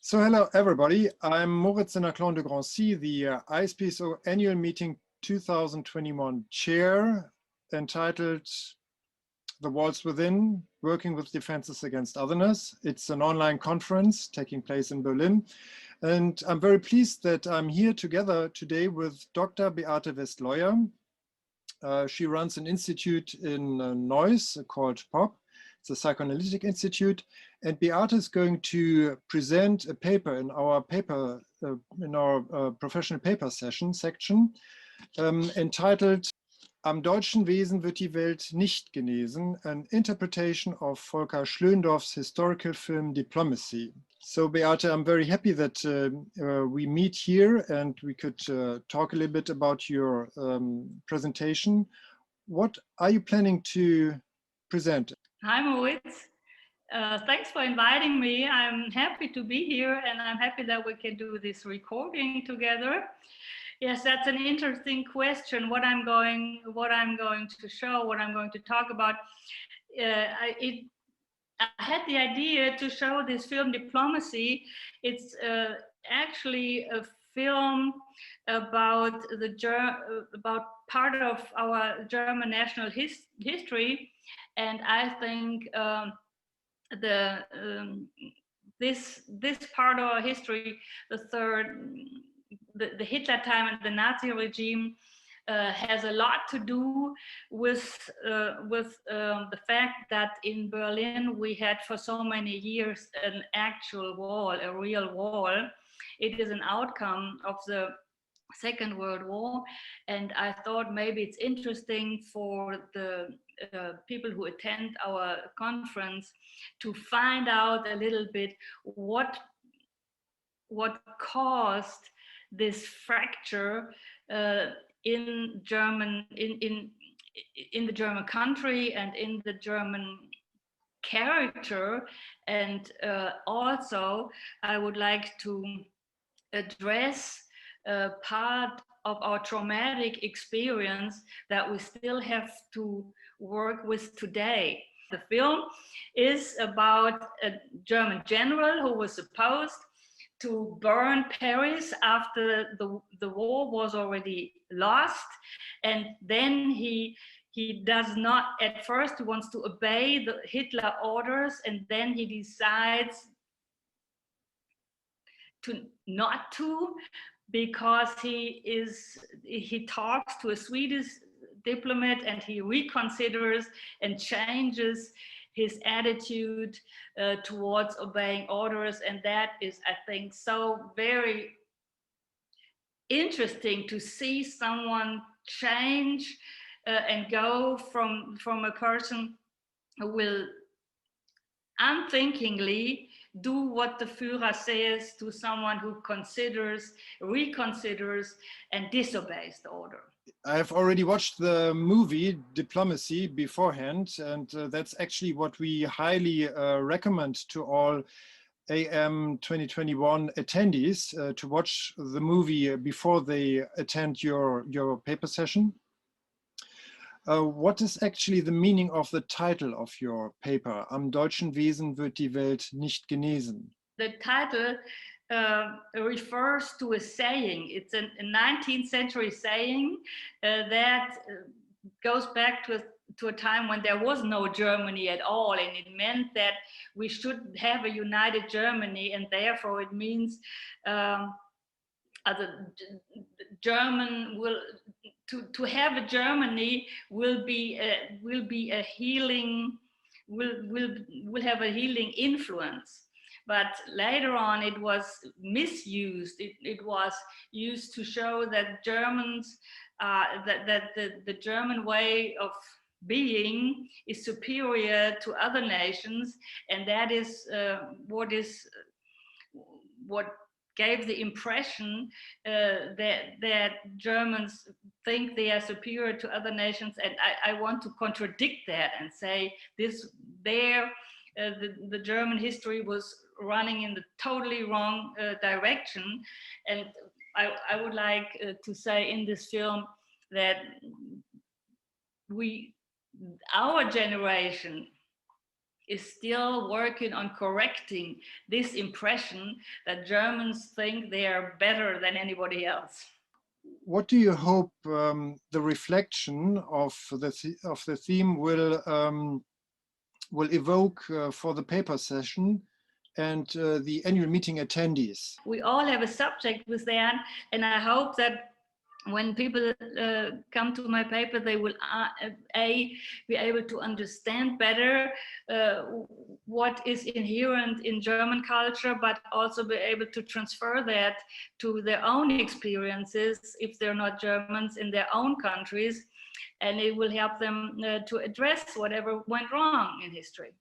So hello everybody, I'm Moritz Senaclon de Grancy, the ISPSO Annual Meeting 2021 Chair, entitled The Walls Within, Working with Defenses Against Otherness. It's an online conference taking place in Berlin. And I'm very pleased that I'm here together today with Dr. Beate West-Leuer. She runs an institute in Neuss called POP. It's a psychoanalytic institute, and Beate is going to present a paper in our professional paper section entitled Am Deutschen Wesen wird die Welt nicht genesen, an interpretation of Volker Schlöndorff's historical film Diplomacy. So Beate, I'm very happy that we meet here and we could talk a little bit about your presentation. What are you planning to present? Hi Moritz, thanks for inviting me. I'm happy to be here and I'm happy that we can do this recording together. Yes, that's an interesting question. What I'm going to show, what I'm going to talk about. I had the idea to show this film Diplomacy. It's actually a film about about part of our German national history, and I think this part of our history, the Hitler time and the Nazi regime, has a lot to do with the fact that in Berlin we had for so many years an actual wall, a real wall. It is an outcome of the Second World War, and I thought maybe it's interesting for the people who attend our conference to find out a little bit what caused this fracture in the German country and in the German character, and also I would like to address part of our traumatic experience that we still have to work with today. The film is about a German general who was supposed to burn Paris after the war was already lost, and then he does not, at first he wants to obey the Hitler orders, and then he decides to not to, because he talks to a Swedish diplomat and he reconsiders and changes his attitude towards obeying orders. And that is, I think, so very interesting to see someone change and go from a person who will unthinkingly do what the Führer says to someone who considers, reconsiders, and disobeys the order. I've already watched the movie Diplomacy beforehand, and that's actually what we highly recommend to all AM2021 attendees to watch the movie before they attend your paper session. What is actually the meaning of the title of your paper, Am Deutschen Wesen wird die Welt nicht genesen? The title refers to a saying. It's a 19th century saying that goes back to a time when there was no Germany at all, and it meant that we should have a united Germany, and therefore it means German will to have a Germany will be a healing, will have a healing influence. But later on it was misused. It was used to show that Germans that the German way of being is superior to other nations, and that is what gave the impression that Germans think they are superior to other nations. And I want to contradict that and say the German history was running in the totally wrong direction. And I would like to say in this film that our generation is still working on correcting this impression that Germans think they are better than anybody else. What do you hope the reflection of the theme will evoke for the paper session and the annual meeting attendees? We all have a subject with that, and I hope that when people come to my paper, they will be able to understand better what is inherent in German culture, but also be able to transfer that to their own experiences, if they're not Germans, in their own countries, and it will help them to address whatever went wrong in history.